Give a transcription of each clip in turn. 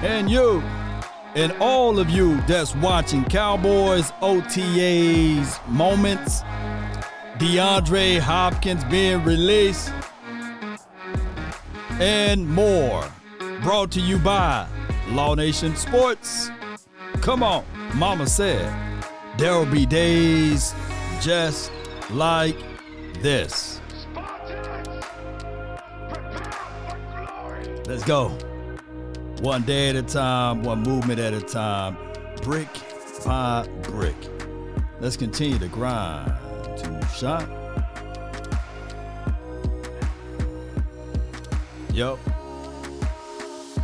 and you and all of you that's watching Cowboys OTAs moments, DeAndre Hopkins being released, and more. Brought to you by Law Nation Sports. Come on, Mama said there will be days just like this. Let's go. One day at a time, one movement at a time, brick by brick. Let's continue to grind to shine. Yup.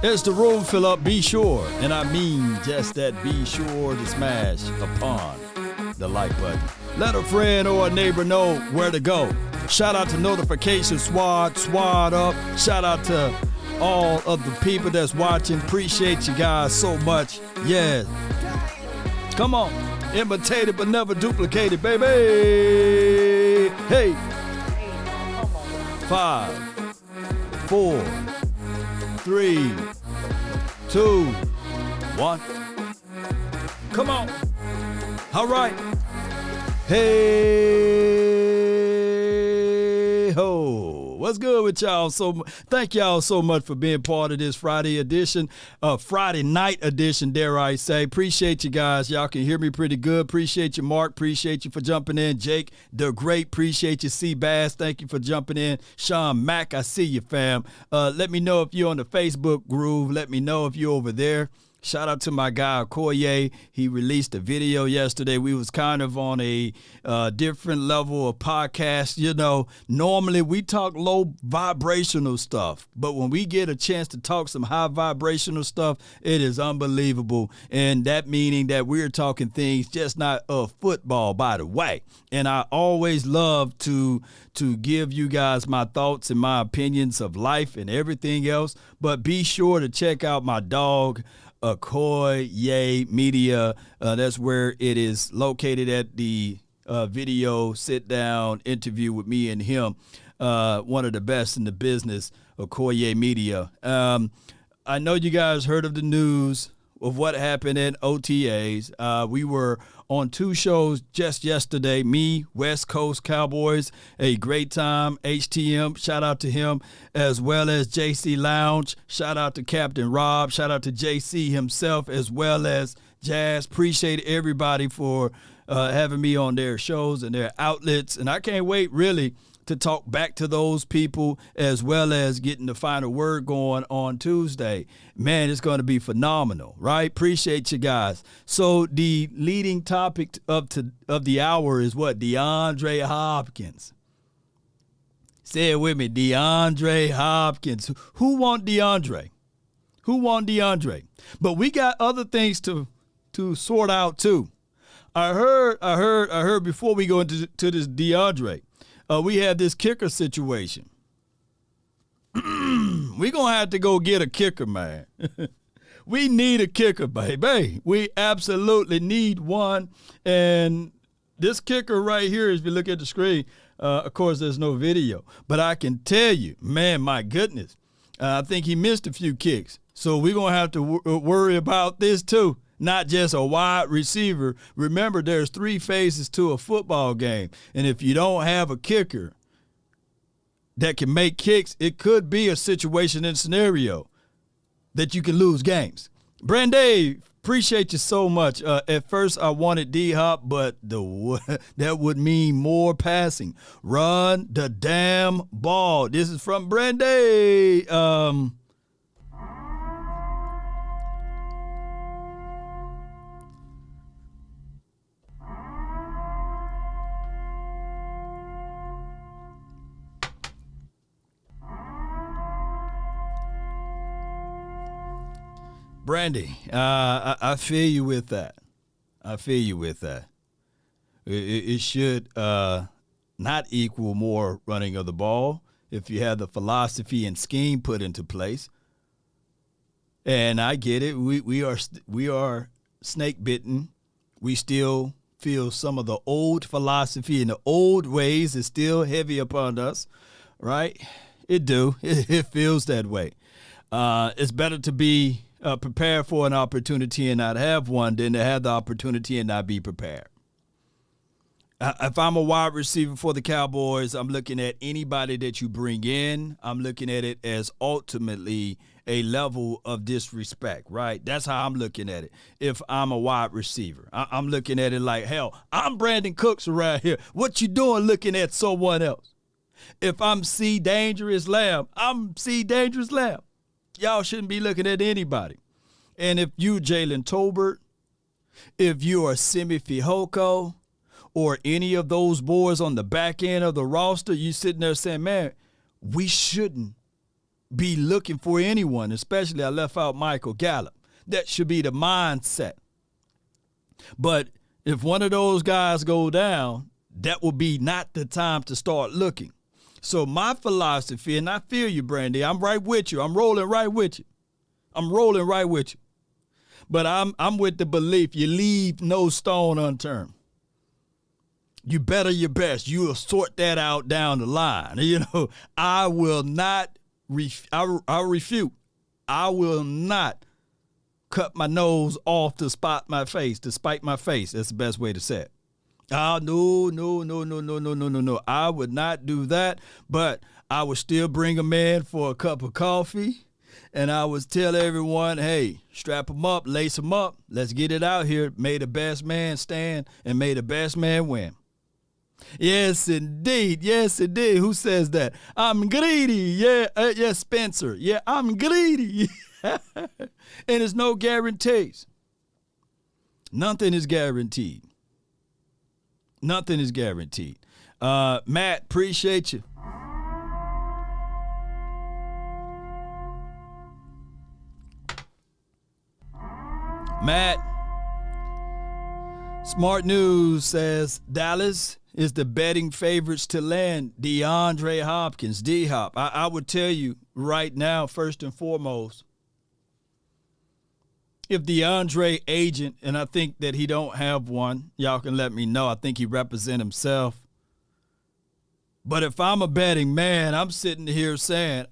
As the room fill up, be sure, and I mean just that, be sure to smash upon the like button. Let a friend or a neighbor know where to go. Shout out to Notification Squad up. Shout out to all of the people that's watching. Appreciate you guys so much. Yeah. Come on. Imitate it but never duplicate it, baby. Hey. 5, 4, 3, 2, 1. Come on. All right. Hey ho. What's good with y'all? So thank y'all so much for being part of this Friday edition, Friday night edition, dare I say. Appreciate you guys. Y'all can hear me pretty good. Appreciate you, Mark. Appreciate you for jumping in. Jake, the great. Appreciate you, C. Bass. Thank you for jumping in. Sean Mack, I see you, fam. Let me know if you're on the Facebook groove. Let me know if you're over there. Shout out to my guy, Okoye. He released a video yesterday. We was kind of on a different level of podcast. You know, normally we talk low vibrational stuff, but when we get a chance to talk some high vibrational stuff, it is unbelievable. And that meaning that we're talking things just not of football, by the way. And I always love to give you guys my thoughts and my opinions of life and everything else. But be sure to check out my dog, Okoye Media. That's where it is located at the video sit-down interview with me and him. One of the best in the business, Okoye Media. I know you guys heard of the news of what happened at OTAs. We were on 2 shows just yesterday. Me, West Coast Cowboys, a great time. HTM, shout out to him, as well as JC Lounge. Shout out to Captain Rob. Shout out to JC himself, as well as Jazz. Appreciate everybody for having me on their shows and their outlets. And I can't wait, really, to talk back to those people, as well as getting the final word going on Tuesday. Man, it's going to be phenomenal, right? Appreciate you guys. So the leading topic of the hour is what? DeAndre Hopkins. Say it with me, DeAndre Hopkins. Who want DeAndre? Who want DeAndre? But we got other things to sort out too. I heard before we go into this DeAndre. We have this kicker situation. We're going to have to go get a kicker, man. We need a kicker, baby. We absolutely need one. And this kicker right here, if you look at the screen, of course, there's no video. But I can tell you, man, my goodness, I think he missed a few kicks. So we're going to have to worry about this, too. Not just a wide receiver. Remember, there's 3 phases to a football game. And if you don't have a kicker that can make kicks, it could be a situation and scenario that you can lose games. Branday, appreciate you so much. At first, I wanted D-Hop, but that would mean more passing. Run the damn ball. This is from Branday. Brandy, I feel you with that. It should not equal more running of the ball if you have the philosophy and scheme put into place. And I get it. We are snake bitten. We still feel some of the old philosophy and the old ways is still heavy upon us, right? It feels that way. It's better to be prepare for an opportunity and not have one than to have the opportunity and not be prepared. If I'm a wide receiver for the Cowboys, I'm looking at anybody that you bring in. I'm looking at it as ultimately a level of disrespect, right? That's how I'm looking at it. If I'm a wide receiver, I'm looking at it like, hell, I'm Brandon Cooks around here. What you doing looking at someone else? If I'm C. Dangerous Lamb, I'm C. Dangerous Lamb. Y'all shouldn't be looking at anybody. And if you Jalen Tolbert, if you are Simi Fehoko, or any of those boys on the back end of the roster, you sitting there saying, man, we shouldn't be looking for anyone, especially I left out Michael Gallup. That should be the mindset. But if one of those guys go down, that will be not the time to start looking. So my philosophy, and I feel you, Brandy, I'm right with you. I'm rolling right with you. But I'm with the belief you leave no stone unturned. You better your best. You will sort that out down the line. You know, I will not I'll refute. I will not cut my nose off to spite my face. That's the best way to say it. No. I would not do that, but I would still bring a man for a cup of coffee, and I would tell everyone, hey, strap them up, lace them up. Let's get it out here. May the best man stand, and may the best man win. Yes, indeed. Who says that? I'm greedy. Yeah, Spencer. Yeah, I'm greedy. And there's no guarantees. Nothing is guaranteed. Matt, appreciate you. Matt, Smart News says Dallas is the betting favorites to land DeAndre Hopkins, D-Hop. I would tell you right now, first and foremost, if DeAndre agent, and I think that he don't have one, y'all can let me know. I think he represent himself. But if I'm a betting man, I'm sitting here saying,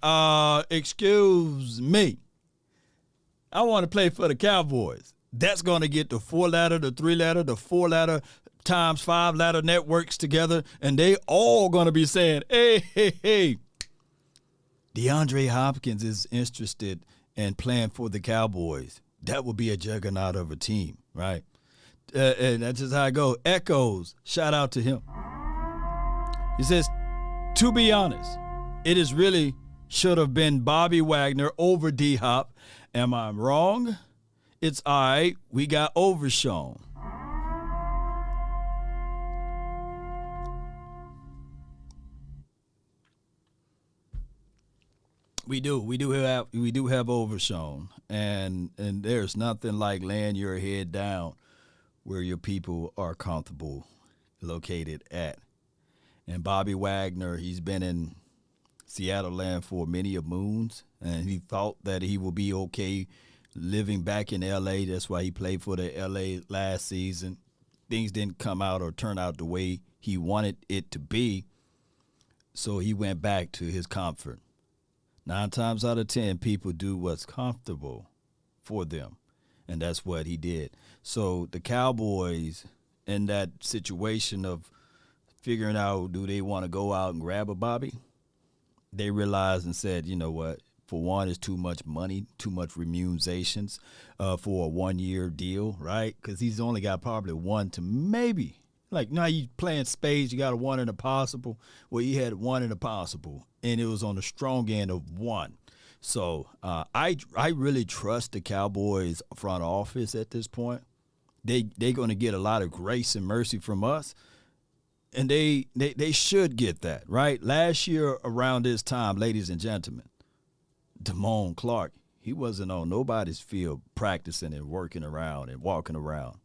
excuse me, I want to play for the Cowboys. That's going to get the 4-ladder, the 3-ladder, the 4-ladder times 5-ladder networks together, and they all going to be saying, hey, DeAndre Hopkins is interested in playing for the Cowboys. That would be a juggernaut of a team, right? And that's just how I go. Echoes, shout out to him. He says, to be honest, it is really should have been Bobby Wagner over D-Hop. Am I wrong? It's all right. We got overshown. We do have overshown, and there's nothing like laying your head down where your people are comfortable located at. And Bobby Wagner, he's been in Seattle land for many a moons, and he thought that he would be okay living back in L.A. That's why he played for the L.A. last season. Things didn't come out or turn out the way he wanted it to be, so he went back to his comfort. 9 times out of 10, people do what's comfortable for them, and that's what he did. So the Cowboys, in that situation of figuring out do they want to go out and grab a Bobby, they realized and said, you know what, for one, it's too much money, too much remunerations for a 1-year deal, right? Because he's only got probably one to maybe. Like, now you playing spades, you got a 1 in a possible. Well, he had 1 in a possible, and it was on the strong end of 1. So I really trust the Cowboys front office at this point. They're going to get a lot of grace and mercy from us, and they should get that, right? Last year around this time, ladies and gentlemen, Damone Clark, he wasn't on nobody's field practicing and working around and walking around.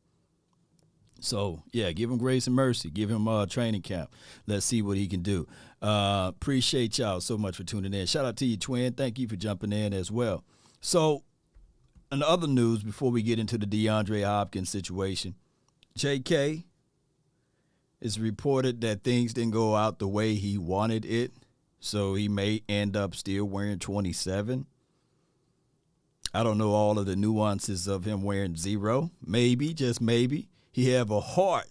So, yeah, give him grace and mercy. Give him a training camp. Let's see what he can do. Appreciate y'all so much for tuning in. Shout out to you, Twin. Thank you for jumping in as well. So, in other news, before we get into the DeAndre Hopkins situation, J.K., it's reported that things didn't go out the way he wanted it, so he may end up still wearing 27. I don't know all of the nuances of him wearing 0. Maybe, just maybe, he have a heart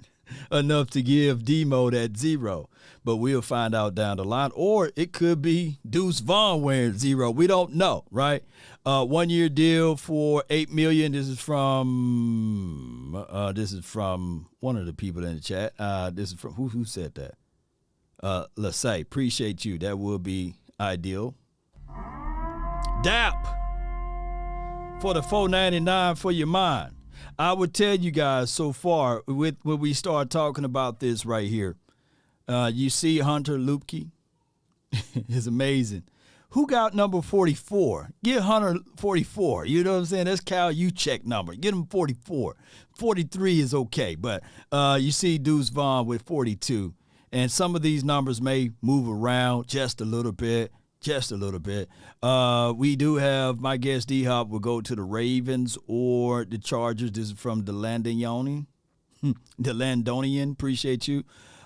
enough to give Demo that 0. But we'll find out down the line. Or it could be Deuce Vaughn wearing 0. We don't know, right? 1-year deal for $8 million. This is from one of the people in the chat. This is from who said that? Let's say, appreciate you. That would be ideal. DAP for the $4.99 for your mind. I would tell you guys so far when we start talking about this right here. You see Hunter Lupke is amazing. Who got number 44? Get Hunter 44. You know what I'm saying? That's Cal Juszczyk number. Get him 44. 43 is okay. But you see Deuce Vaughn with 42. And some of these numbers may move around just a little bit. Just a little bit. We do have, my guess, D-Hop will go to the Ravens or the Chargers. This is from the Landonian. The Landonian. Appreciate you.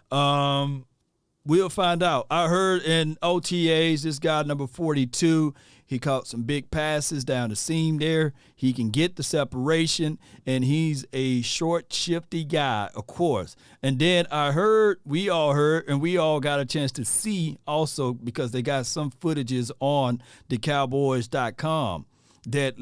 We'll find out. I heard in OTAs, this guy, number 42, he caught some big passes down the seam there. He can get the separation, and he's a short, shifty guy, of course. And then we all got a chance to see also, because they got some footages on the Cowboys.com, that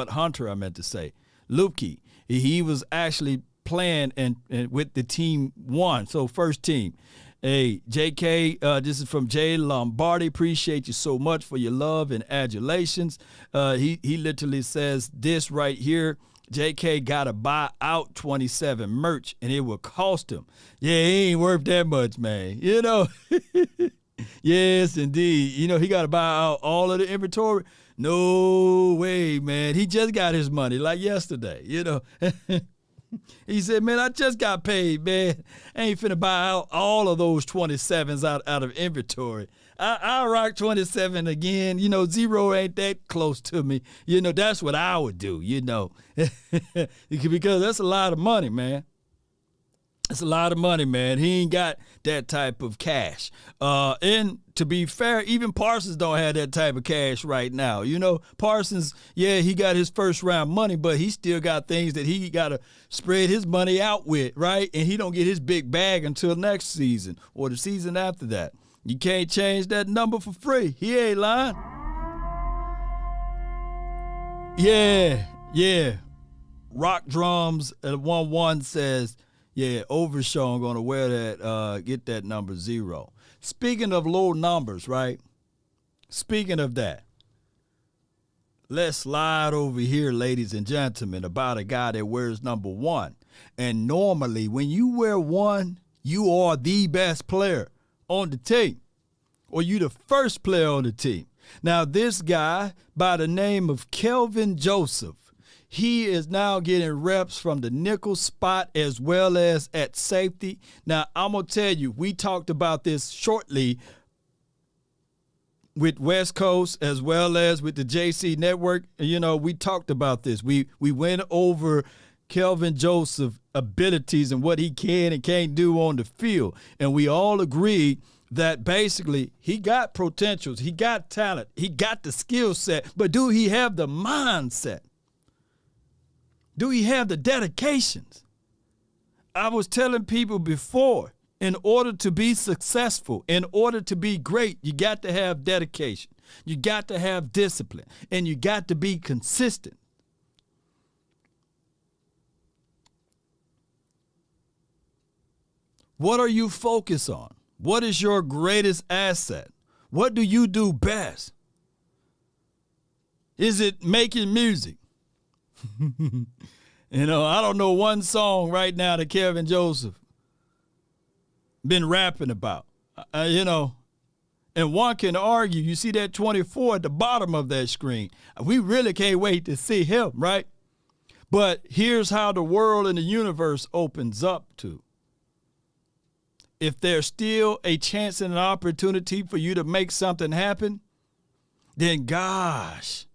Hunter, I meant to say, Lupke, he was actually playing and with the team one, so first team. Hey, JK, this is from Jay Lombardi. Appreciate you so much for your love and adulations. He literally says this right here. JK got to buy out 27 merch, and it will cost him. Yeah, he ain't worth that much, man. You know, yes, indeed. You know, he got to buy out all of the inventory. No way, man. He just got his money like yesterday, you know. He said, man, I just got paid, man. I ain't finna buy out all of those 27s out of inventory. I'll rock 27 again. You know, 0 ain't that close to me. You know, that's what I would do, you know. Because that's a lot of money, man. It's a lot of money, man. He ain't got that type of cash. And to be fair, even Parsons don't have that type of cash right now. You know, Parsons, yeah, he got his first round money, but he still got things that he got to spread his money out with, right? And he don't get his big bag until next season or the season after that. You can't change that number for free. He ain't lying. Yeah. Rock Drums at 1-1 says, yeah, Overshawn going to wear that, get that number 0. Speaking of low numbers, right? Speaking of that, let's slide over here, ladies and gentlemen, about a guy that wears number 1. And normally when you wear 1, you are the best player on the team, or you the first player on the team. Now, this guy by the name of Kelvin Joseph, he is now getting reps from the nickel spot as well as at safety. Now, I'm going to tell you, we talked about this shortly with West Coast as well as with the JC Network. You know, we talked about this. We went over Kelvin Joseph's abilities and what he can and can't do on the field. And we all agreed that basically he got potentials, he got talent, he got the skill set, but do he have the mindset? Do he have the dedications? I was telling people before, in order to be successful, in order to be great, you got to have dedication. You got to have discipline, and you got to be consistent. What are you focused on? What is your greatest asset? What do you do best? Is it making music? You know, I don't know one song right now that Kelvin Joseph been rapping about, you know, and one can argue, you see that 24 at the bottom of that screen. We really can't wait to see him, right? But here's how the world and the universe opens up to. If there's still a chance and an opportunity for you to make something happen, then gosh,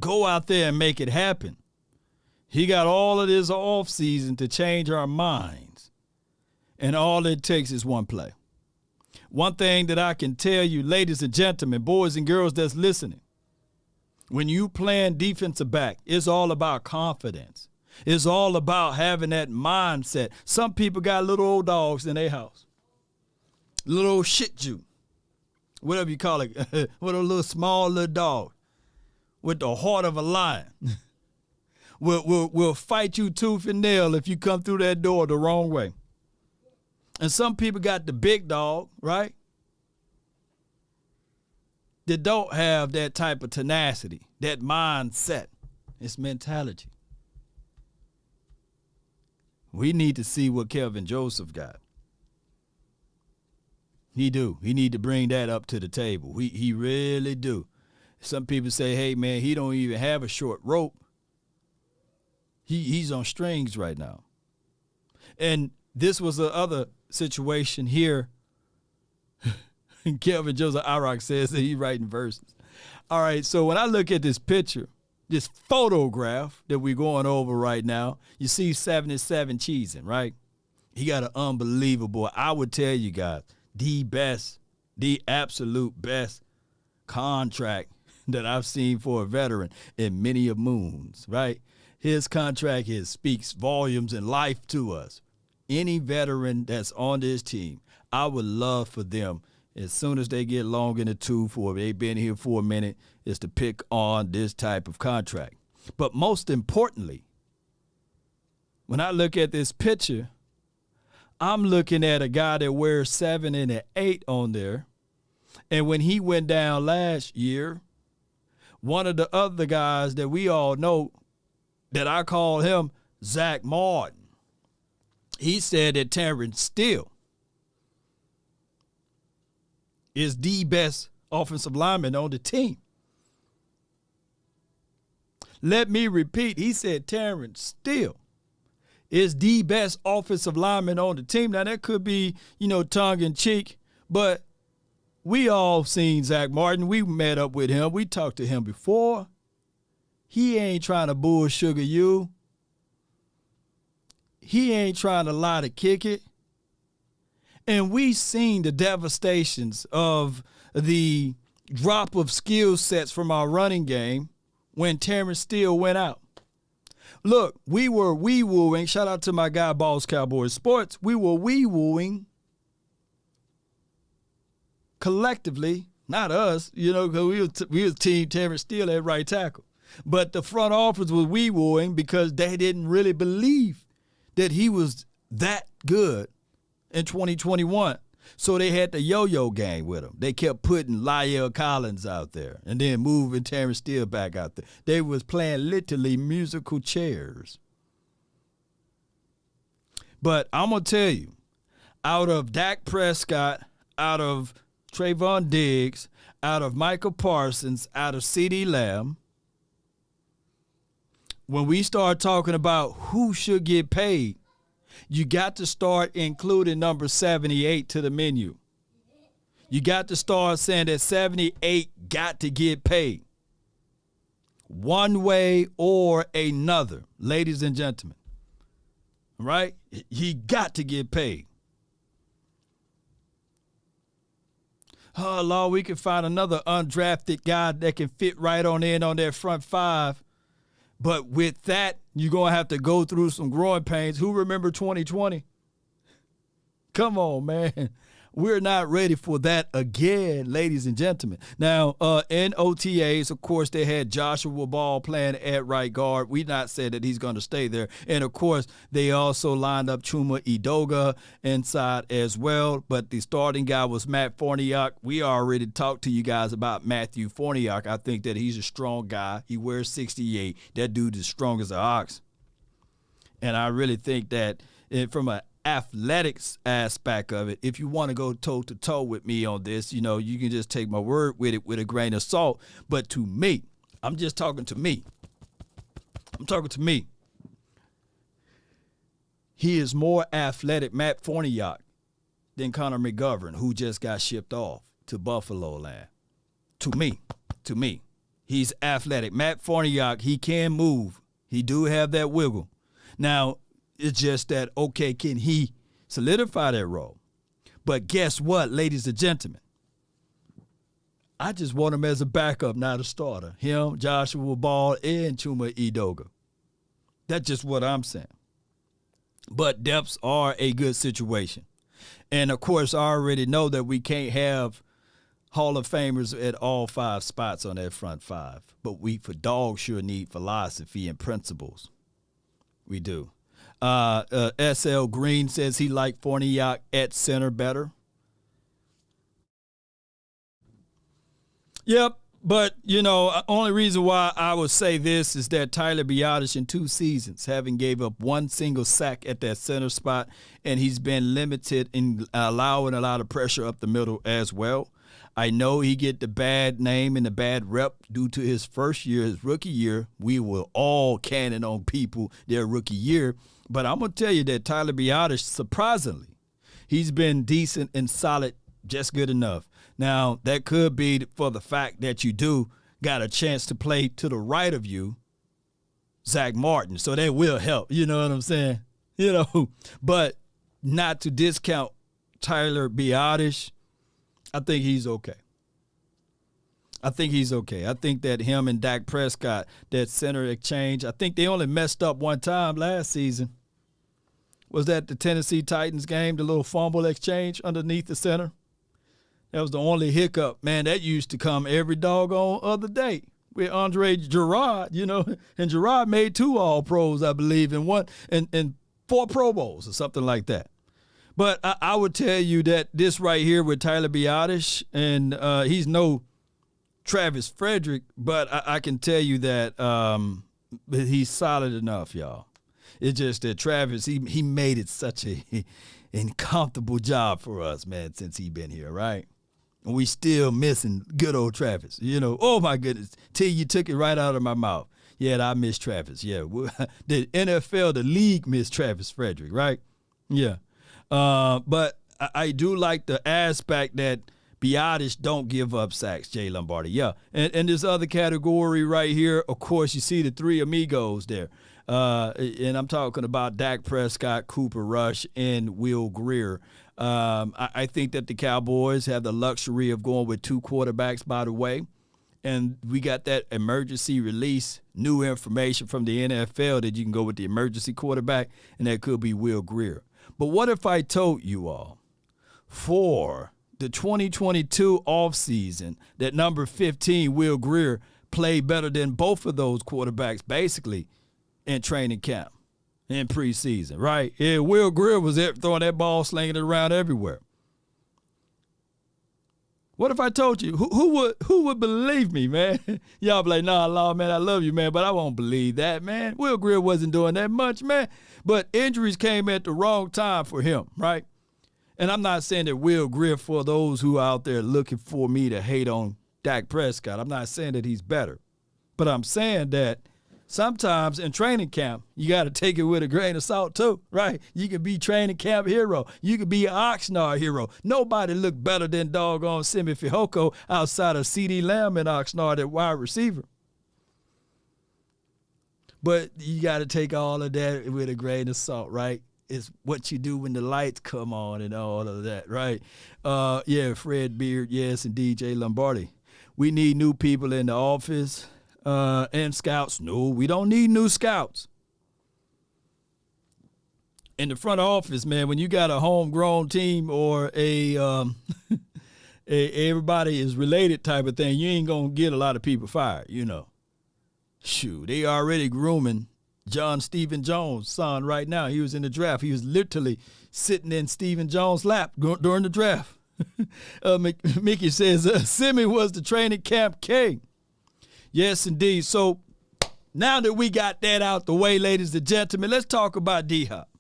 go out there and make it happen. He got all of this off season to change our minds. And all it takes is one play. One thing that I can tell you, ladies and gentlemen, boys and girls that's listening, When you playing defensive back, it's all about confidence. It's all about having that mindset. Some people got little old dogs in their house. Little old shih tzu, whatever you call it, with a little small little dog with the heart of a lion. We'll fight you tooth and nail if you come through that door the wrong way. And some people got the big dog, right? That don't have that type of tenacity, that mindset, it's mentality. We need to see what Kelvin Joseph got. He do. He need to bring that up to the table. He really do. Some people say, hey, man, he don't even have a short rope. He's on strings right now. And this was the other situation here. Kelvin Joseph Irock says that he's writing verses. All right, so when I look at this picture, this photograph that we're going over right now, you see 77 cheesing, right? He got an unbelievable, I would tell you guys, the absolute best contract that I've seen for a veteran in many a moons, right? His contract speaks volumes and life to us. Any veteran that's on this team, I would love for them, as soon as they get long in the tooth or they've been here for a minute, is to pick on this type of contract. But most importantly, when I look at this picture, I'm looking at a guy that wears 7 and an 8 on there. And when he went down last year, one of the other guys that we all know that I call him Zach Martin, he said that Terence Steele is the best offensive lineman on the team. Let me repeat, he said Terence Steele is the best offensive lineman on the team. Now, that could be, tongue-in-cheek, but we all seen Zach Martin. We met up with him. We talked to him before. He ain't trying to bullsugar you. He ain't trying to lie to kick it. And we seen the devastations of the drop of skill sets from our running game when Terence Steele went out. Look, we were wee-wooing. Shout out to my guy, Boss Cowboys Sports. We were wee-wooing collectively, not us, because we was team Terence Steele at right tackle. But the front office was wee-wooing because they didn't really believe that he was that good in 2021. So they had the yo-yo game with him. They kept putting La'el Collins out there and then moving Terence Steele back out there. They was playing literally musical chairs. But I'm going to tell you, out of Dak Prescott, out of Trayvon Diggs, out of Michael Parsons, out of CeeDee Lamb, when we start talking about who should get paid, you got to start including number 78 to the menu. You got to start saying that 78 got to get paid one way or another, ladies and gentlemen. Right? He got to get paid. Oh, Lord, we can find another undrafted guy that can fit right on in on their front five. But with that, you're going to have to go through some growing pains. Who remember 2020? Come on, man. We're not ready for that again, ladies and gentlemen. Now, in OTAs, of course, they had Joshua Ball playing at right guard. We not said that he's going to stay there. And, of course, they also lined up Chuma Edoga inside as well. But the starting guy was Matt Forniak. We already talked to you guys about Matthew Forniak. I think that he's a strong guy. He wears 68. That dude is strong as an ox. And I really think that from an athletics aspect of it, if you want to go toe-to-toe with me on this, you can just take my word with it with a grain of salt. But to me, I'm just talking to me. I'm talking to me. He is more athletic, Matt Forniak, than Connor McGovern, who just got shipped off to Buffalo land. To me, he's athletic. Matt Forniak, he can move. He do have that wiggle. Now, it's just that, okay, can he solidify that role? But guess what, ladies and gentlemen? I just want him as a backup, not a starter. Him, Joshua Ball, and Chuma Edoga. That's just what I'm saying. But depths are a good situation. And, of course, I already know that we can't have Hall of Famers at all 5 spots on that front 5. But we, for dog, sure need philosophy and principles. We do. S.L. Green says he liked Forniak at center better. Yep, but, only reason why I would say this is that Tyler Biadasz in 2 seasons, having gave up 1 single sack at that center spot, and he's been limited in allowing a lot of pressure up the middle as well. I know he get the bad name and the bad rep due to his first year, his rookie year. We were all cannon on people their rookie year. But I'm going to tell you that Tyler Biadasz, surprisingly, he's been decent and solid, just good enough. Now, that could be for the fact that you do got a chance to play to the right of you, Zach Martin. So that will help, you know what I'm saying? But not to discount Tyler Biadasz, I think he's okay. I think that him and Dak Prescott, that center exchange, I think they only messed up one time last season. Was that the Tennessee Titans game, the little fumble exchange underneath the center? That was the only hiccup. Man, that used to come every doggone other day with Andre Gerard, and Gerard made 2 All-Pros, I believe, and 4 Pro Bowls or something like that. But I would tell you that this right here with Tyler Biadasz, and he's no Travis Frederick, but I can tell you that he's solid enough, y'all. It's just that Travis, he made it such a uncomfortable job for us, man, since he been here, right? And we still missing good old Travis. Oh, my goodness. Till you took it right out of my mouth. Yeah, I miss Travis. Yeah, the NFL, the league missed Travis Frederick, right? Yeah. But I do like the aspect that Biadasz don't give up sacks, Jay Lombardi. Yeah. And this other category right here, of course, you see the 3 amigos there. And I'm talking about Dak Prescott, Cooper Rush, and Will Grier. I think that the Cowboys have the luxury of going with 2 quarterbacks, by the way. And we got that emergency release, new information from the NFL that you can go with the emergency quarterback, and that could be Will Grier. But what if I told you all for the 2022 offseason that number 15, Will Grier, played better than both of those quarterbacks basically in training camp, in preseason, right? Yeah, Will Grier was throwing that ball, slinging it around everywhere. What if I told you? Who would believe me, man? Y'all be like, nah, Law, man, I love you, man, but I won't believe that, man. Will Grier wasn't doing that much, man. But injuries came at the wrong time for him, right? And I'm not saying that Will Grier, for those who are out there looking for me to hate on Dak Prescott, I'm not saying that he's better. But I'm saying that sometimes in training camp, you got to take it with a grain of salt too, right? You could be training camp hero. You could be an Oxnard hero. Nobody looked better than doggone Simi Fehoko outside of C.D. Lamb and Oxnard at wide receiver. But you got to take all of that with a grain of salt, right? It's what you do when the lights come on and all of that, right? Yeah, Fred Beard, yes, and DJ Lombardi. We need new people in the office. And scouts. No, we don't need new scouts. In the front office, man, when you got a homegrown team or a everybody is related type of thing, you ain't going to get a lot of people fired, Shoot, they already grooming John Stephen Jones' son right now. He was in the draft. He was literally sitting in Stephen Jones' lap during the draft. Mickey says, Simi was the training camp king. Yes, indeed. So now that we got that out the way, ladies and gentlemen, let's talk about D-Hop.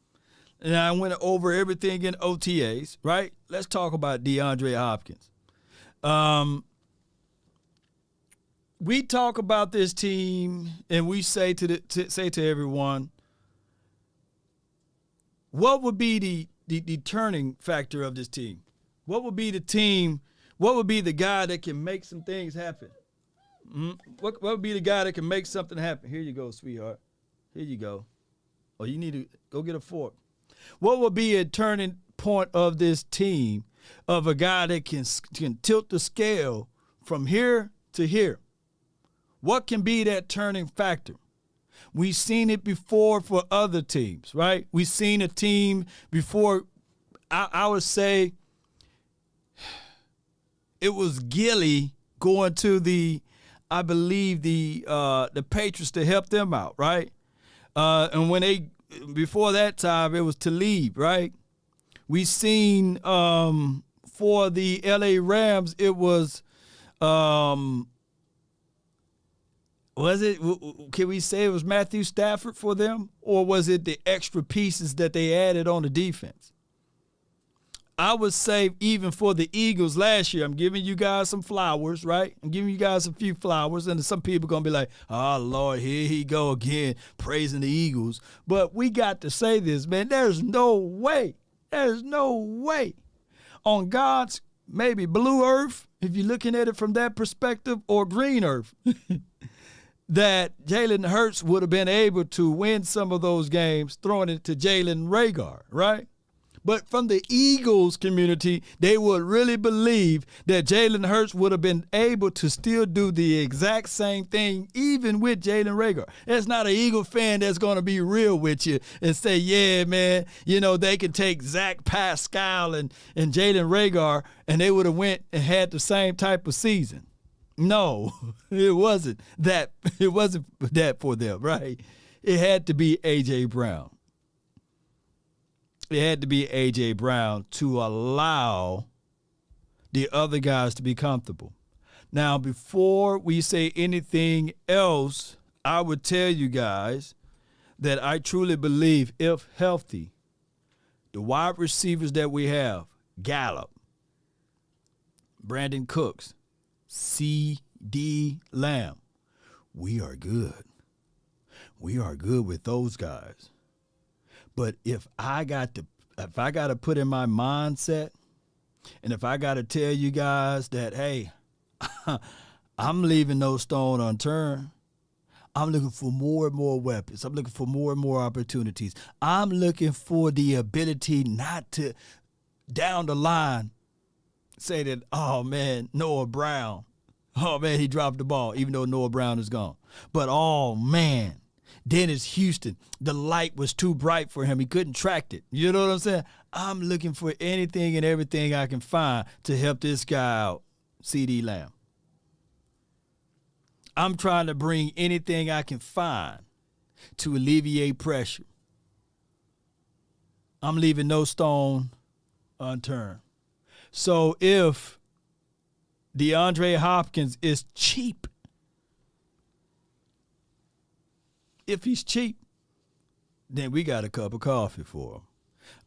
And I went over everything in OTAs, right? Let's talk about DeAndre Hopkins. We talk about this team, and we say to everyone, what would be the turning factor of this team? What would be the team? What would be the guy that can make some things happen? What would be the guy that can make something happen? Here you go, sweetheart. Here you go. Oh, you need to go get a fork. What would be a turning point of this team, of a guy that can tilt the scale from here to here. What can be that turning factor? We've seen it before for other teams, right? We've seen a team before, I would say it was Gilly going to I believe the Patriots to help them out, right? And before that time, it was Talib, right? We seen for the LA Rams, it was can we say it was Matthew Stafford for them? Or was it the extra pieces that they added on the defense? I would say even for the Eagles last year, I'm giving you guys some flowers, right? I'm giving you guys a few flowers, and some people are going to be like, oh, Lord, here he go again, praising the Eagles. But we got to say this, man. There's no way on God's maybe blue earth, if you're looking at it from that perspective, or green earth, that Jalen Hurts would have been able to win some of those games throwing it to Jalen Reagor, right? But from the Eagles community, they would really believe that Jalen Hurts would have been able to still do the exact same thing even with Jalen Reagor. There's not an Eagle fan that's going to be real with you and say, yeah, man, they can take Zach Pascal and Jalen Reagor and they would have went and had the same type of season. No, it wasn't that. It wasn't that for them, right? It had to be A.J. Brown. It had to be A.J. Brown to allow the other guys to be comfortable. Now, before we say anything else, I would tell you guys that I truly believe, if healthy, the wide receivers that we have, Gallup, Brandon Cooks, C.D. Lamb, we are good. We are good with those guys. But if I got to put in my mindset, and if I got to tell you guys that, hey, I'm leaving no stone unturned. I'm looking for more and more weapons. I'm looking for more and more opportunities. I'm looking for the ability not to, down the line, say that, oh, man, Noah Brown. Oh, man, he dropped the ball, even though Noah Brown is gone. But, oh, man, Dennis Houston, the light was too bright for him. He couldn't track it. You know what I'm saying? I'm looking for anything and everything I can find to help this guy out, C.D. Lamb. I'm trying to bring anything I can find to alleviate pressure. I'm leaving no stone unturned. So if DeAndre Hopkins is cheap, if he's cheap, then we got a cup of coffee for him.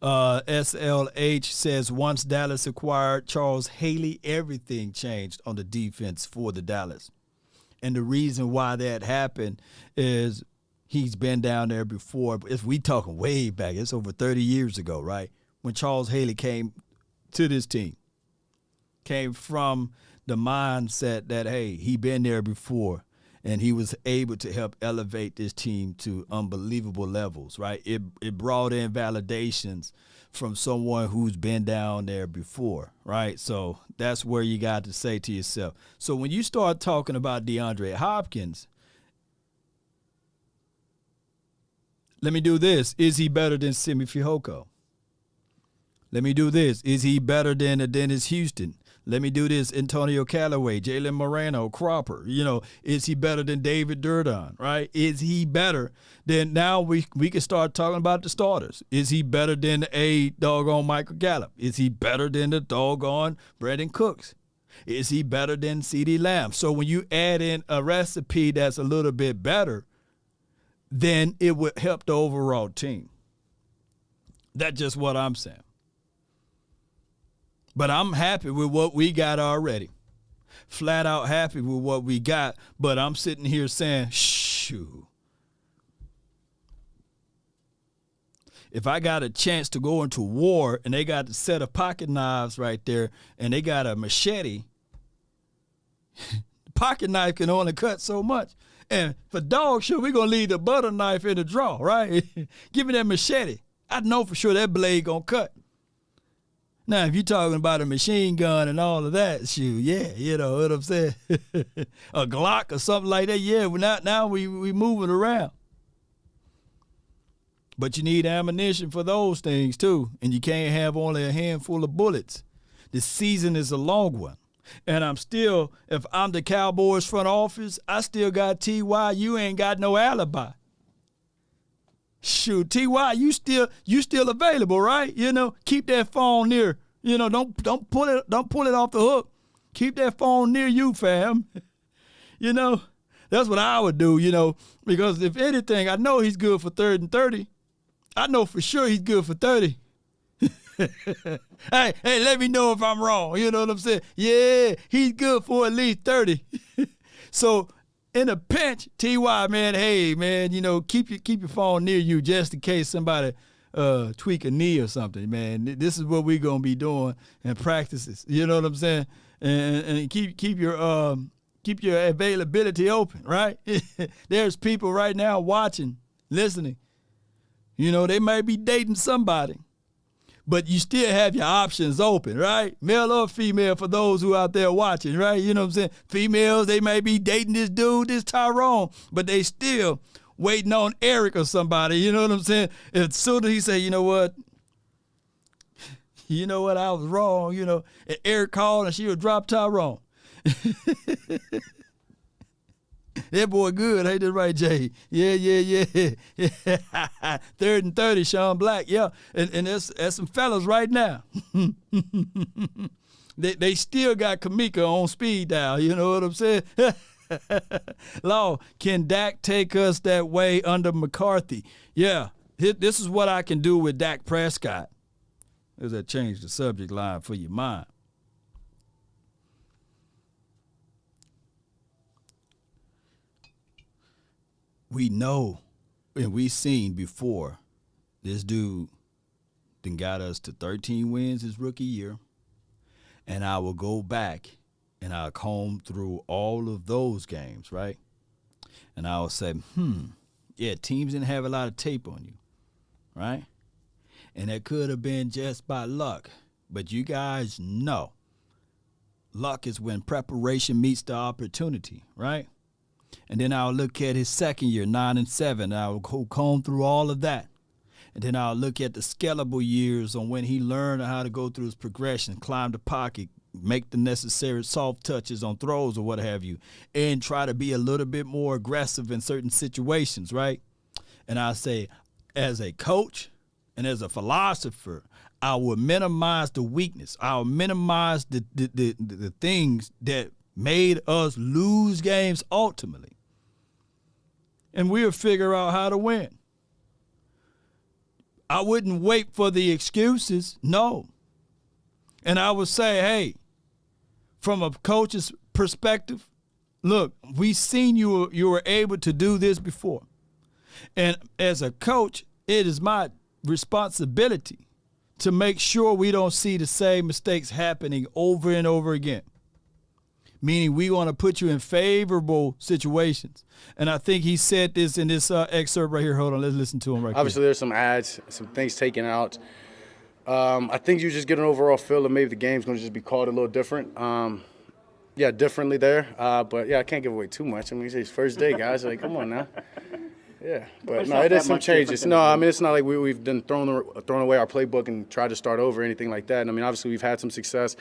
SLH says once Dallas acquired Charles Haley, everything changed on the defense for the Dallas. And the reason why that happened is he's been down there before. If we talking way back, it's over 30 years ago, right? When Charles Haley came to this team, came from the mindset that, hey, he been there before. And he was able to help elevate this team to unbelievable levels, right? It brought in validations from someone who's been down there before, right? So that's where you got to say to yourself. So when you start talking about DeAndre Hopkins, let me do this. Is he better than Simi Fehoko? Let me do this. Is he better than a Dennis Houston? Let me do this. Antonio Callaway, Jalen Moreno, Cropper. Is he better than David Durdon, right? Is he better than, now we can start talking about the starters. Is he better than a doggone Michael Gallup? Is he better than the doggone Brandon Cooks? Is he better than C.D. Lamb? So when you add in a recipe that's a little bit better, then it would help the overall team. That's just what I'm saying. But I'm happy with what we got already. Flat out happy with what we got. But I'm sitting here saying, shoo. If I got a chance to go into war and they got a set of pocket knives right there and they got a machete, the pocket knife can only cut so much. And for dog shit, we're going to leave the butter knife in the drawer, right? Give me that machete. I know for sure that blade going to cut. Now, if you're talking about a machine gun and all of that, shoot, yeah, you know what I'm saying? A Glock or something like that, yeah, now we moving around. But you need ammunition for those things, too, and you can't have only a handful of bullets. The season is a long one. And if I'm the Cowboys front office, I still got T.Y. You ain't got no alibi. Shoot, T.Y., you still available, right? You know, keep that phone near. You know, don't pull it off the hook. Keep that phone near you, fam. You know, that's what I would do, you know, because if anything, I know he's good for 3rd and 30. I know for sure he's good for 30. Hey, let me know if I'm wrong. You know what I'm saying? Yeah, he's good for at least 30. So in a pinch, T.Y., man, hey, man, you know, keep your phone near you just in case somebody tweak a knee or something, man. This is what we're going to be doing in practices. You know what I'm saying? And keep your availability open, right? There's people right now watching, listening. You know, they might be dating somebody, but you still have your options open, right? Male or female for those who out there watching, right? You know what I'm saying? Females, they may be dating this dude, this Tyrone, but they still waiting on Eric or somebody. You know what I'm saying? As soon as he say, you know what, I was wrong, you know, and Eric called and she would drop Tyrone. That boy good, ain't that right, Jay? Yeah. 3rd and 30, Sean Black, yeah. And there's some fellas right now. they still got Kamika on speed dial, you know what I'm saying? Law, can Dak take us that way under McCarthy? Yeah, this is what I can do with Dak Prescott. There's that change the subject line for your mind. We know and we seen before this dude then got us to 13 wins his rookie year. And I will go back and I'll comb through all of those games, right? And I'll say, yeah, teams didn't have a lot of tape on you, right? And it could have been just by luck. But you guys know luck is when preparation meets the opportunity, right? And then I'll look at his second year, 9-7. And I'll comb through all of that. And then I'll look at the scalable years on when he learned how to go through his progression, climb the pocket, make the necessary soft touches on throws or what have you, and try to be a little bit more aggressive in certain situations, right? And I say, as a coach and as a philosopher, I will minimize the weakness. I'll minimize the things that made us lose games ultimately. And we'll figure out how to win. I wouldn't wait for the excuses, no. And I would say, hey, from a coach's perspective, look, we've seen you were able to do this before. And as a coach, it is my responsibility to make sure we don't see the same mistakes happening over and over again. Meaning we want to put you in favorable situations. And I think he said this in this excerpt right here. Hold on, let's listen to him right Obviously, there's some ads, some things taken out. I think you just get an overall feel that maybe the game's going to just be called a little different. Differently there. But, I can't give away too much. I mean, it's first day, guys. Like, come on now. Yeah, but no, it is some changes. No, I mean, it's not like we've done thrown away our playbook and tried to start over or anything like that. And I mean, obviously, we've had some success.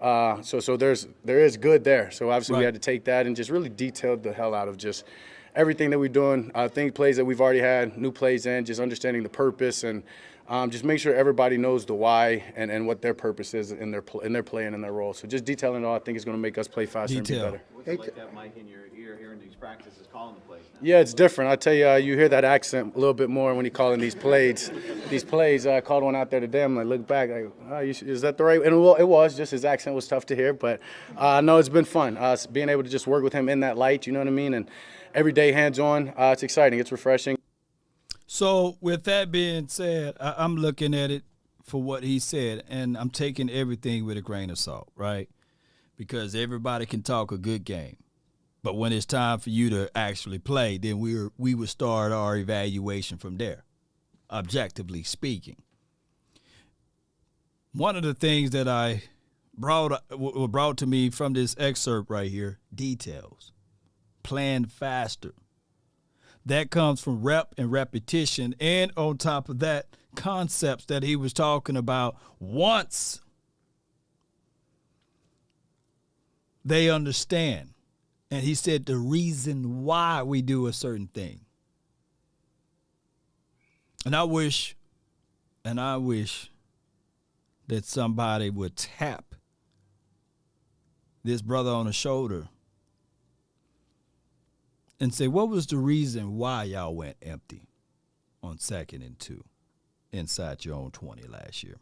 So there is good there. So obviously we had to take that and just really detail the hell out of just everything that we're doing, plays that we've already had, new plays in, just understanding the purpose and just make sure everybody knows the why and what their purpose is in their play and in their role. So just detailing it all, I think is going to make us play faster and be better. What's it like that mic in your ear hearing these practices calling the plays now? Yeah, it's different. I tell you, you hear that accent a little bit more when he's calling these plays. I called one out there today. I'm like, look back, like, is that the right? And it was just his accent was tough to hear, but no, it's been fun. Being able to just work with him in that light, you know what I mean, and every day hands-on, it's exciting. It's refreshing. So with that being said, I'm looking at it for what he said, and I'm taking everything with a grain of salt, right? Because everybody can talk a good game. But when it's time for you to actually play, then we would start our evaluation from there, objectively speaking. One of the things that I brought to me from this excerpt right here, details, plan faster. That comes from rep and repetition, and on top of that, concepts that he was talking about once they understand. And he said the reason why we do a certain thing. And I wish that somebody would tap this brother on the shoulder and say, what was the reason why y'all went empty on 2nd and 2 inside your own 20 last year?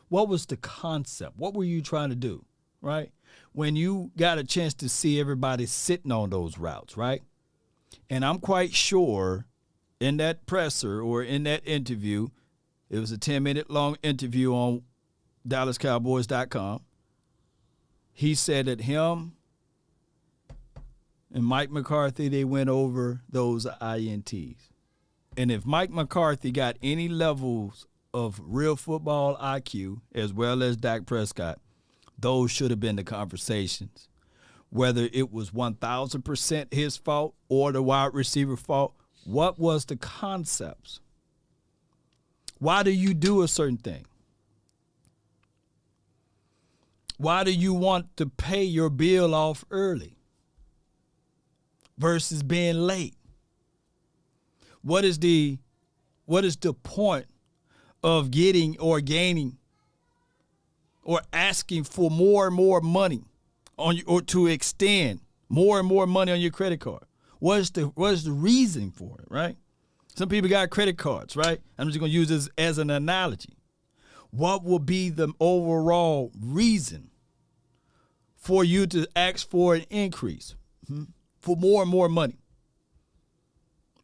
What was the concept? What were you trying to do, right? When you got a chance to see everybody sitting on those routes, right? And I'm quite sure in that presser or in that interview, it was a 10-minute long interview on DallasCowboys.com. He said that him and Mike McCarthy, they went over those INTs. And if Mike McCarthy got any levels of real football IQ as well as Dak Prescott, those should have been the conversations. Whether it was 1,000% his fault or the wide receiver fault, what was the concepts? Why do you do a certain thing? Why do you want to pay your bill off early versus being late? What is the point of getting or gaining or asking for more and more money on you, or to extend more and more money on your credit card? What is the reason for it, right? Some people got credit cards, right? I'm just going to use this as an analogy. What will be the overall reason for you to ask for an increase, for more and more money,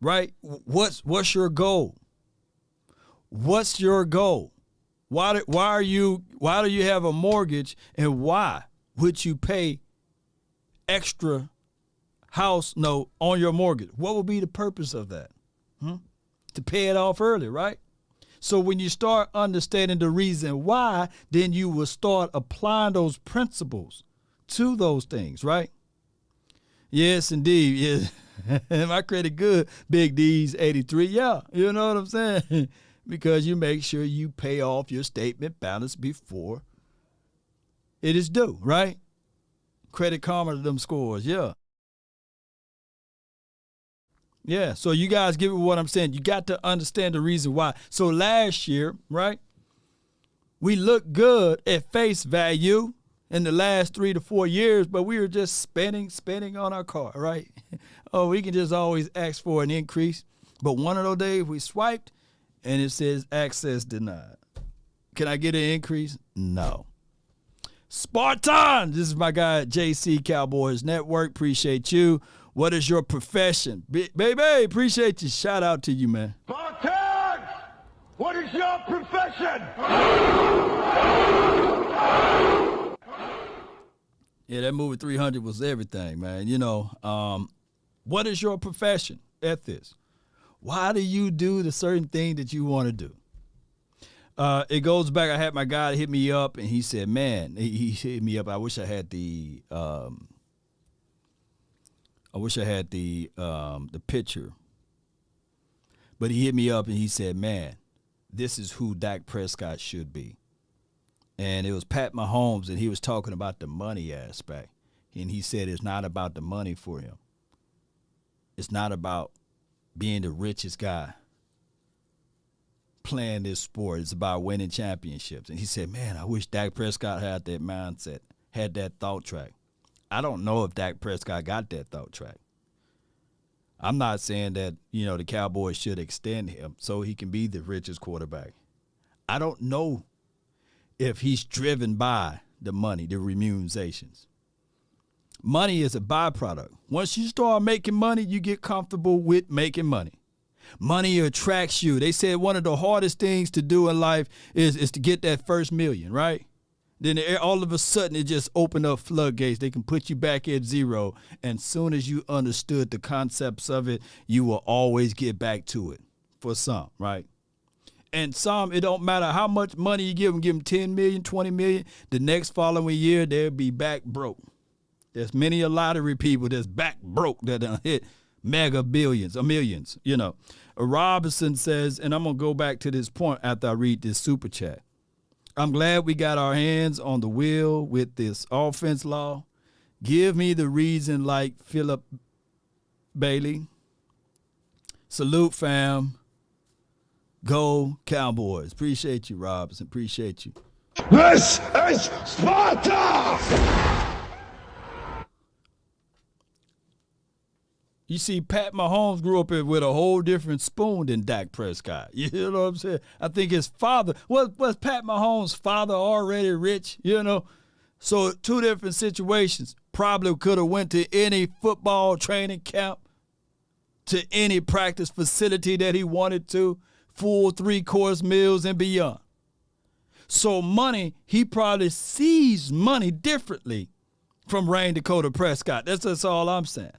right? What's your goal? What's your goal? Why do you have a mortgage, and why would you pay extra house note on your mortgage? What would be the purpose of that? To pay it off early, right? So when you start understanding the reason why, then you will start applying those principles to those things, right? Yes, indeed. Yeah. My credit good, Big D's 83. Yeah, you know what I'm saying? Because you make sure you pay off your statement balance before it is due, right? Credit Karma, them scores, yeah. Yeah, so you guys get what I'm saying. You got to understand the reason why. So last year, right, we looked good at face value in the last 3 to 4 years, but we were just spending on our car, right? Oh, we can just always ask for an increase. But one of those days we swiped and it says access denied. Can I get an increase? No. Spartan, this is my guy at JC Cowboys Network. Appreciate you. What is your profession? Baby, appreciate you. Shout out to you, man. Spartan, what is your profession? Yeah, that movie 300 was everything, man. You know, what is your profession at this? Why do you do the certain thing that you want to do? It goes back. I had my guy hit me up, and he said, man, he hit me up. I wish I had the picture. But he hit me up, and he said, man, this is who Dak Prescott should be. And it was Pat Mahomes, and he was talking about the money aspect. And he said it's not about the money for him. It's not about being the richest guy playing this sport. It's about winning championships. And he said, man, I wish Dak Prescott had that mindset, had that thought track. I don't know if Dak Prescott got that thought track. I'm not saying that, the Cowboys should extend him so he can be the richest quarterback. I don't know if he's driven by the money, the remunerations. Money is a byproduct. Once you start making money, you get comfortable with making money. Money attracts you. They said one of the hardest things to do in life is to get that first million, right? Then all of a sudden it just opened up floodgates. They can put you back at zero. And soon as you understood the concepts of it, you will always get back to it for some, right? And some, it don't matter how much money you give them 10 million, 20 million, the next following year, they'll be back broke. There's many a lottery people that's back broke that done hit mega billions or millions, you know. Robinson says, and I'm going to go back to this point after I read this super chat. I'm glad we got our hands on the wheel with this offense law. Give me the reason like Philip Bailey. Salute, fam. Go Cowboys. Appreciate you, Robinson. Appreciate you. This is Sparta! You see, Pat Mahomes grew up with a whole different spoon than Dak Prescott. You know what I'm saying? I think his father, was Pat Mahomes' father already rich, you know? So two different situations. Probably could have went to any football training camp, to any practice facility that he wanted to, full 3-course meals and beyond. So money, he probably sees money differently from Rain Dakota Prescott. That's all I'm saying.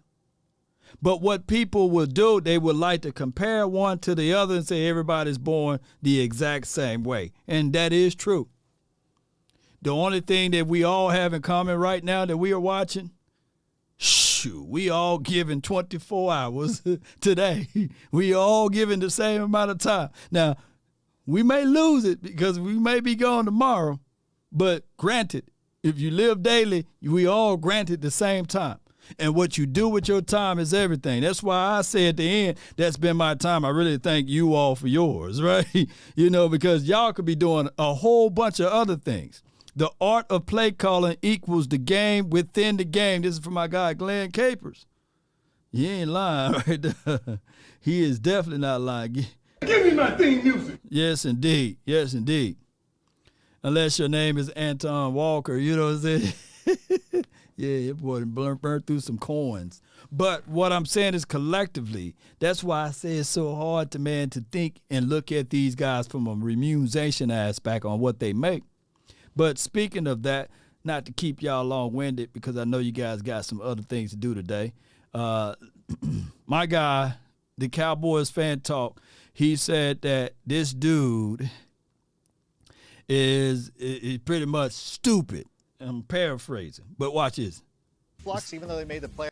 But what people will do, they would like to compare one to the other and say everybody's born the exact same way. And that is true. The only thing that we all have in common right now that we are watching, we all given 24 hours today. We all given the same amount of time. Now, we may lose it because we may be gone tomorrow, but granted, if you live daily, we all granted the same time. And what you do with your time is everything. That's why I say at the end, that's been my time. I really thank you all for yours, right? You know, because y'all could be doing a whole bunch of other things. The art of play calling equals the game within the game. This is from my guy, Glenn Capers. He ain't lying right there. He is definitely not lying. Give me my theme music. Yes, indeed. Yes, indeed. Unless your name is Anton Walker, you know what I'm saying? Yeah, your boy burned through some coins. But what I'm saying is collectively, that's why I say it's so hard to think and look at these guys from a remuneration aspect on what they make. But speaking of that, not to keep y'all long-winded because I know you guys got some other things to do today. My guy, the Cowboys fan talk, he said that this dude is pretty much stupid. I'm paraphrasing, but watch this. Flux, even though they made the play.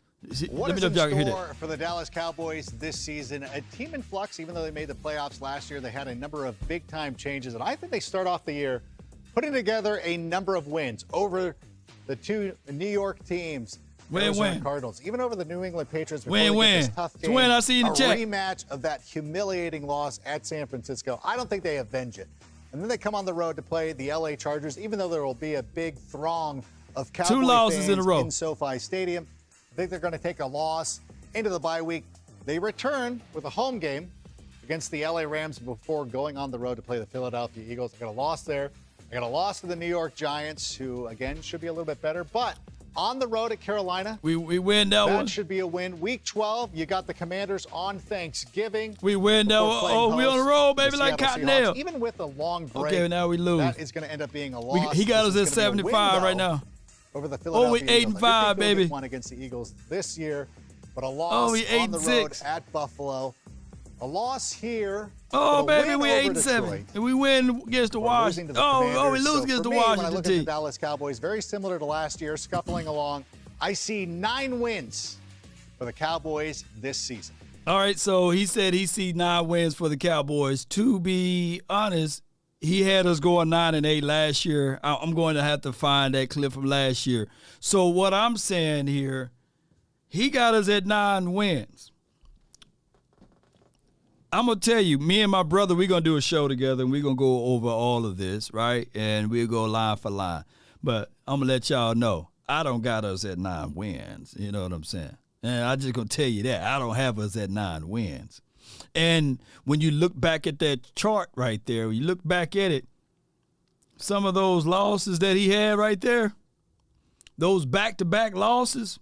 What is in store for the Dallas Cowboys this season? A team in flux, even though they made the playoffs last year, they had a number of big-time changes, and I think they start off the year putting together a number of wins over the two New York teams. Win. Cardinals, even over the New England Patriots. Win. This tough game, I see in the chat. A rematch of that humiliating loss at San Francisco. I don't think they avenge it. And then they come on the road to play the LA Chargers, even though there will be a big throng of Cowboy 2 losses fans in a row in SoFi Stadium. I think they're going to take a loss into the bye week. They return with a home game against the LA Rams before going on the road to play the Philadelphia Eagles. I got a loss there. I got a loss to the New York Giants, who, again, should be a little bit better. But on the road at Carolina, we win that one. That should be a win. Week 12, you got the Commanders on Thanksgiving. We win that one. Oh, we on the road, baby, like Cottonelle. Even with a long break, okay, now we lose. That is going to end up being a loss. He got us at 75 right now. Over the Philadelphia we 8-5, baby. One against the Eagles this year, but a loss on the road at Buffalo. A loss here. Oh, baby, we 8-7. And we win against the Washington. We lose against the Washington when I look at team. the Dallas Cowboys, very similar to last year, scuffling along. I see 9 wins for the Cowboys this season. All right, so he said he sees 9 wins for the Cowboys. To be honest, he had us going 9-8 last year. I'm going to have to find that clip from last year. So what I'm saying here, he got us at 9 wins. I'm going to tell you, me and my brother, we're going to do a show together, and we're going to go over all of this, right? And we'll go line for line. But I'm going to let y'all know, I don't got us at 9 wins. You know what I'm saying? And I just going to tell you that. I don't have us at 9 wins. And when you look back at that chart right there, when you look back at it, some of those losses that he had right there, those back-to-back losses,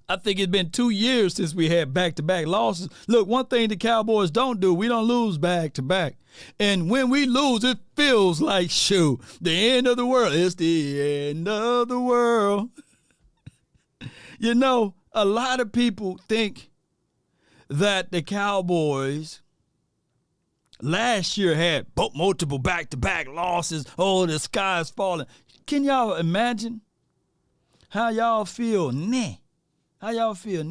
I think it's been 2 years since we had back-to-back losses. Look, one thing the Cowboys don't do, we don't lose back-to-back. And when we lose, it feels like, the end of the world. It's the end of the world. You know, a lot of people think that the Cowboys last year had multiple back-to-back losses. Oh, the sky's falling. Can y'all imagine how y'all feel? How y'all feel?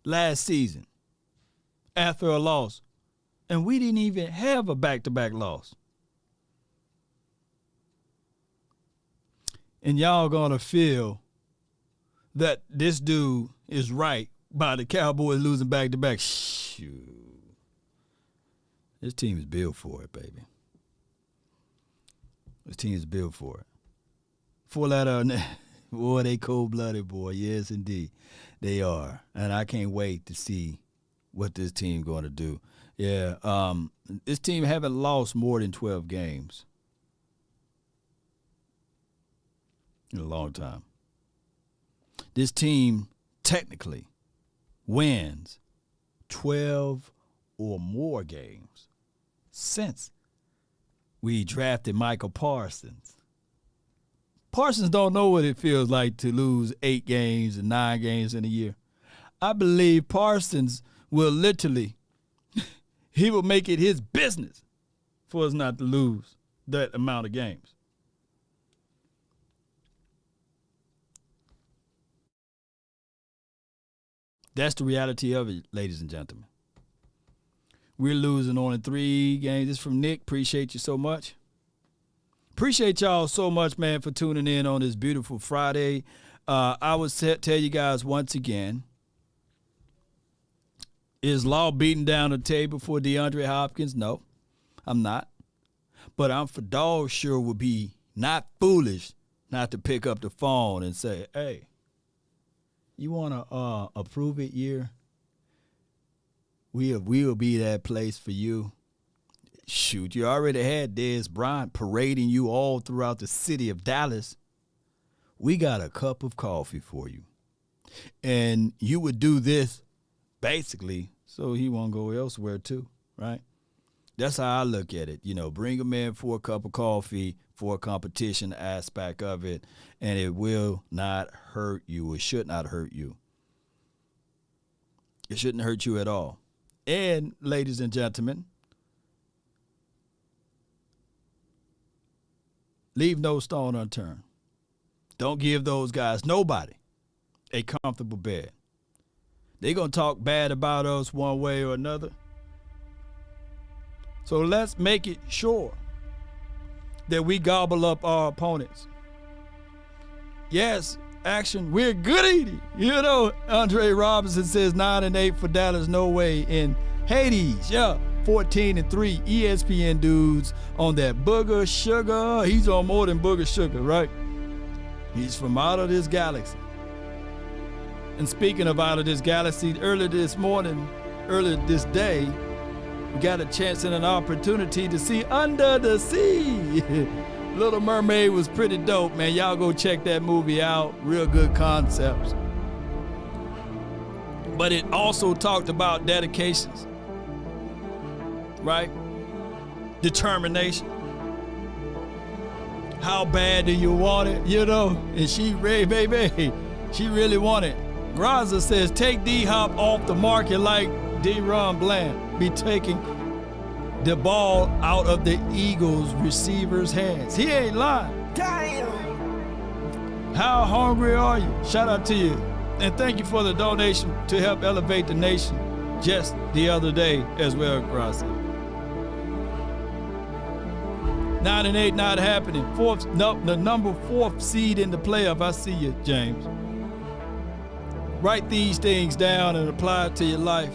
Last season after a loss. And we didn't even have a back-to-back loss. And y'all gonna feel that this dude is right by the Cowboys losing back-to-back. Shoot. This team is built for it, baby. This team is built for it. Full letter, boy, they cold-blooded, boy. Yes, indeed. They are. And I can't wait to see what this team going to do. Yeah, this team haven't lost more than 12 games in a long time. This team technically wins 12 or more games since we drafted Michael Parsons. Parsons don't know what it feels like to lose 8 games and 9 games in a year. I believe Parsons will literally, he will make it his business for us not to lose that amount of games. That's the reality of it, ladies and gentlemen. We're losing only 3 games. This is from Nick. Appreciate you so much. Appreciate y'all so much, man, for tuning in on this beautiful Friday. I would tell you guys once again, is Law beating down the table for DeAndre Hopkins? No, I'm not. But I'm for dog sure would be not foolish not to pick up the phone and say, hey, you want to approve it year? We'll be that place for you. Shoot, you already had Dez Bryant parading you all throughout the city of Dallas. We got a cup of coffee for you. And you would do this basically so he won't go elsewhere too, right? That's how I look at it. You know, bring him in for a cup of coffee for a competition aspect of it, and it will not hurt you. It should not hurt you. It shouldn't hurt you at all. And, ladies and gentlemen, leave no stone unturned. Don't give those guys, nobody, a comfortable bed. They're going to talk bad about us one way or another. So let's make it sure that we gobble up our opponents. Yes, action, we're good eating. You know, Andre Robinson says 9-8 for Dallas, no way. In Hades, yeah, 14-3. ESPN dudes on that booger sugar. He's on more than booger sugar, right? He's from out of this galaxy. And speaking of out of this galaxy, earlier this day, we got a chance and an opportunity to see Under the Sea. Little Mermaid was pretty dope, man. Y'all go check that movie out. Real good concepts. But it also talked about dedications, right? Determination. How bad do you want it? You know, and she really wanted it. Graza says, take D-Hop off the market like D-Ron Bland be taking the ball out of the Eagles receiver's hands. He ain't lying. Damn. How hungry are you? Shout out to you. And thank you for the donation to help elevate the nation just the other day as well, Graza. 9-8 not happening. The number 4th seed in the playoff. I see you, James. Write these things down and apply it to your life.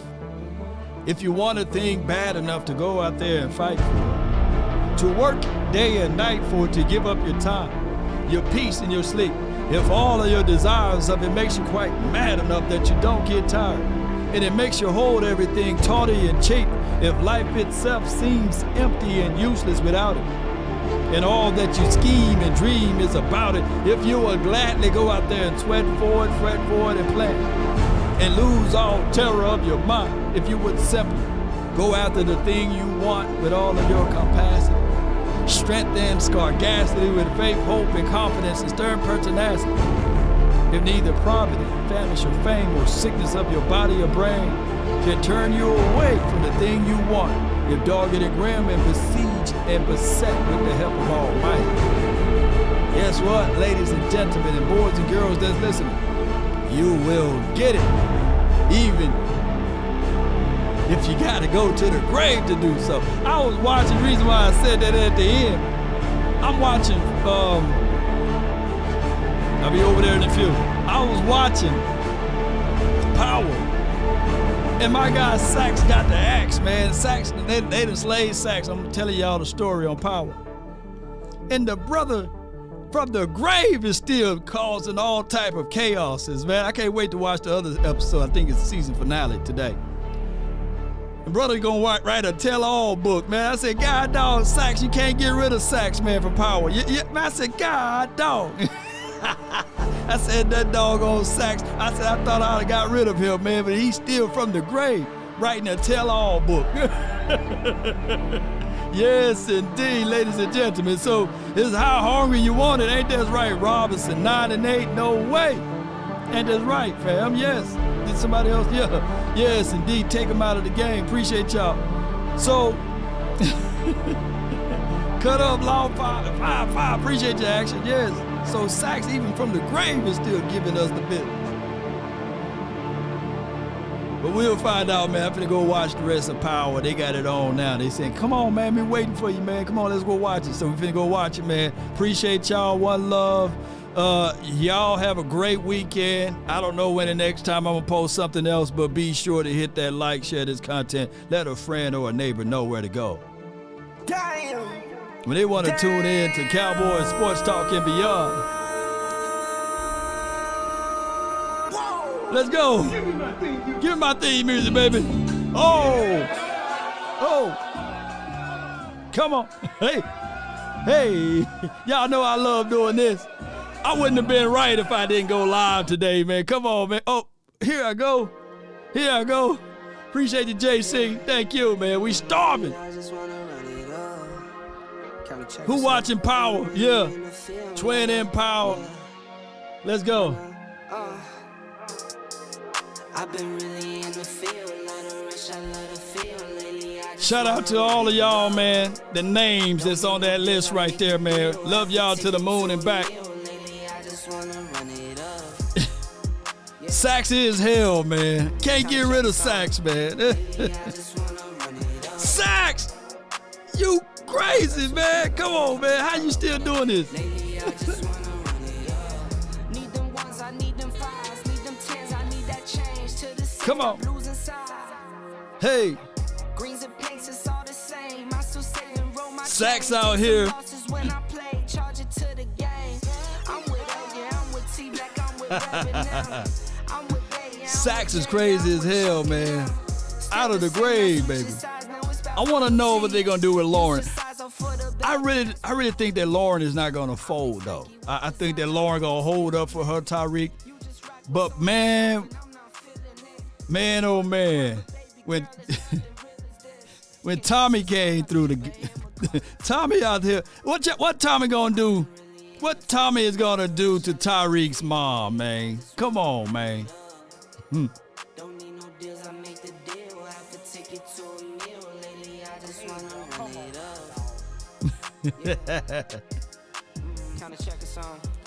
If you want a thing bad enough to go out there and fight for it, to work day and night for it, to give up your time, your peace and your sleep, if all of your desires of it makes you quite mad enough that you don't get tired, and it makes you hold everything tawdry and cheap, if life itself seems empty and useless without it, and all that you scheme and dream is about it, if you will gladly go out there and sweat for it, fret for it, and plan, and lose all terror of your mind, if you would simply go after the thing you want with all of your capacity, strength and sagacity, with faith, hope, and confidence, and stern pertinacity. If neither poverty, famish, or fame, or sickness of your body or brain can turn you away from the thing you want, if dogged and grim and besieged and beset with the help of Almighty. Guess what, ladies and gentlemen, and boys and girls that's listening? You will get it, even if you got to go to the grave to do so. I was watching, the reason why I said that at the end, I'm watching, I'll be over there in a few. I was watching Power, and my guy Saxe got the axe, man. Saxe, they done slayed Saxe. I'm telling y'all the story on Power. And the brother from the grave is still causing all type of chaoses, man. I can't wait to watch the other episode. I think it's the season finale today. The brother gonna write a tell-all book, man. I said, God dog, Saxe, you can't get rid of Saxe, man, from Power. Man, I said, God dog. I said, that doggone Saxe. I said, I thought I'd have got rid of him, man, but he's still from the grave writing a tell-all book. Yes, indeed, ladies and gentlemen. So this is how hungry you want it. Ain't that right, Robinson? 9 and 8, no way. Ain't that right, fam? Yes. Did somebody else? Yeah. Yes, indeed. Take him out of the game. Appreciate y'all. So, cut up, long 5. Appreciate your action. Yes. So Saxe, even from the grave, is still giving us the business. But we'll find out, man. I'm finna go watch the rest of Power. They got it on now. They saying, come on, man. Been waiting for you, man. Come on, let's go watch it. So we finna go watch it, man. Appreciate y'all. One love. Y'all have a great weekend. I don't know when the next time I'm gonna post something else, but be sure to hit that like, share this content. Let a friend or a neighbor know where to go. Damn. When they want to tune in to Cowboys Sports Talk and beyond. Let's go. Give me my theme music, baby. Oh. Come on. Hey. Y'all know I love doing this. I wouldn't have been right if I didn't go live today, man. Come on, man. Oh, here I go. Appreciate you, JC. Thank you, man. We starving. Who watching Power? Yeah. Twin in Power. Let's go. I've been really in the field, shout out to all of y'all, man. The names that's on that list right there, man. Love y'all to the moon and back. Saxe is hell, man. Can't get rid of Saxe, man. Saxe! You crazy, man. Come on, man. How you still doing this? Come on. Hey. Saxe out here. Saxe is crazy as hell, man. Out of the grave, baby. I want to know what they're gonna do with Lauren. I really think that Lauren is not gonna fold though. I think that Lauren gonna hold up for her Tyreek. But man, oh man, when Tommy came through Tommy out here, what Tommy gonna do? What Tommy is gonna do to Tyreek's mom, man? Come on, man.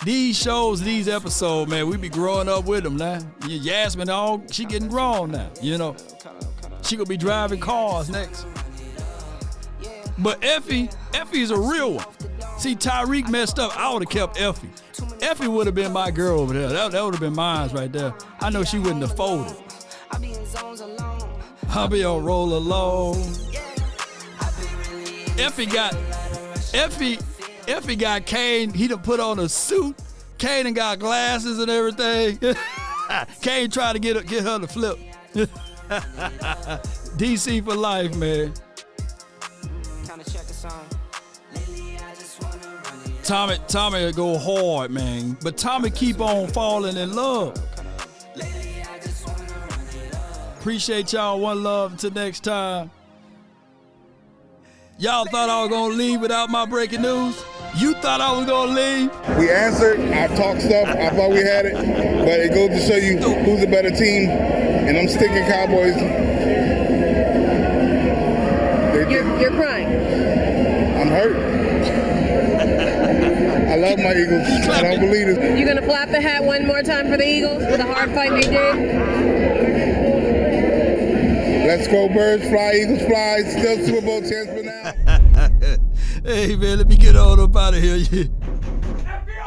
These shows, these episodes, man, we be growing up with them now. Yasmin, she getting grown now, you know. She gonna be driving cars next. But Effie's a real one. See, Tyreek messed up. I would have kept Effie. Effie would have been my girl over there. That would have been mine right there. I know she wouldn't have folded. I'll be on roll alone. Effie got Kane. He done put on a suit. Kane done got glasses and everything. Kane tried to get her to flip. DC for life, man. Tommy go hard, man. But Tommy keep on falling in love. Appreciate y'all. One love. Until next time. Y'all thought I was going to leave without my breaking news? You thought I was gonna leave? We answered. I talked stuff. I thought we had it, but it goes to show you who's a better team. And I'm sticking Cowboys. You're crying. I'm hurt. I love my Eagles. I don't believe it. You gonna flap the hat one more time for the Eagles for the hard fight they did? Let's go, birds fly, Eagles fly. Still Super Bowl chance for now. Hey, man, let me get on up out of here.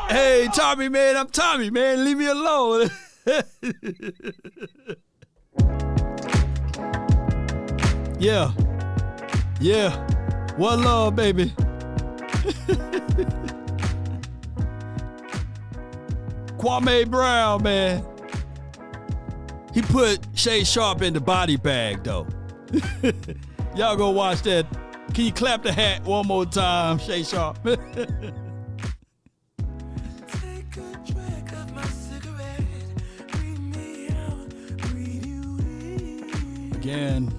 Hey, Tommy, man, I'm Tommy, man. Leave me alone. Yeah. One love, baby. Kwame Brown, man. He put Shay Sharp in the body bag, though. Y'all go watch that. Can you clap the hat one more time, Shay Sharp? Again.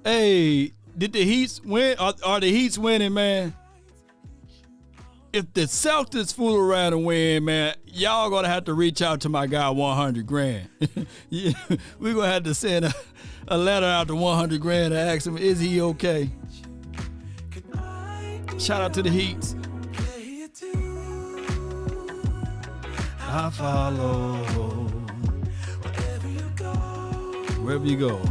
Hey, did the Heats win? Are the Heats winning, man? If the Celtics fool around and win, man, y'all gonna have to reach out to my guy $100,000. Yeah, we're gonna have to send a letter out to $100,000 and ask him, is he okay? Shout out to the Heats. I follow wherever you go.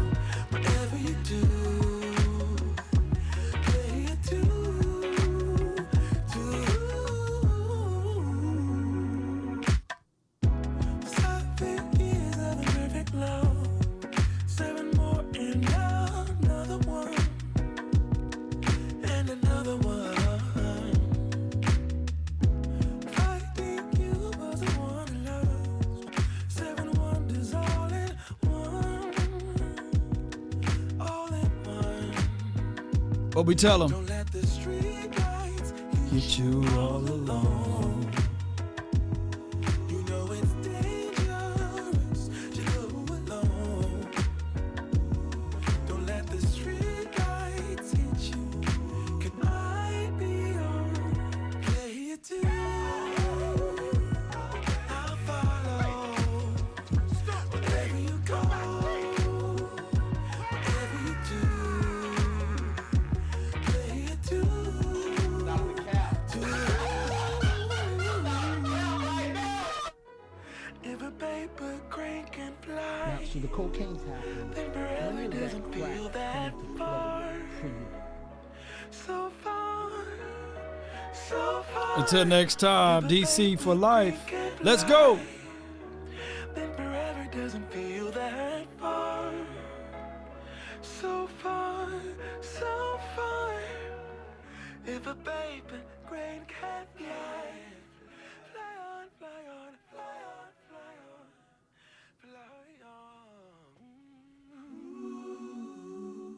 What we tell them? Don't let the street lights get you all alone. You know it's dangerous to go alone. Don't let the street lights hit you. Can I be on? Play it too. I'll follow. Wherever you go, whatever you do. Now, so the cocaine's happening. When you let crack come into play for you. So far. Until next time, DC for life. Let's go. Then forever doesn't feel that far. So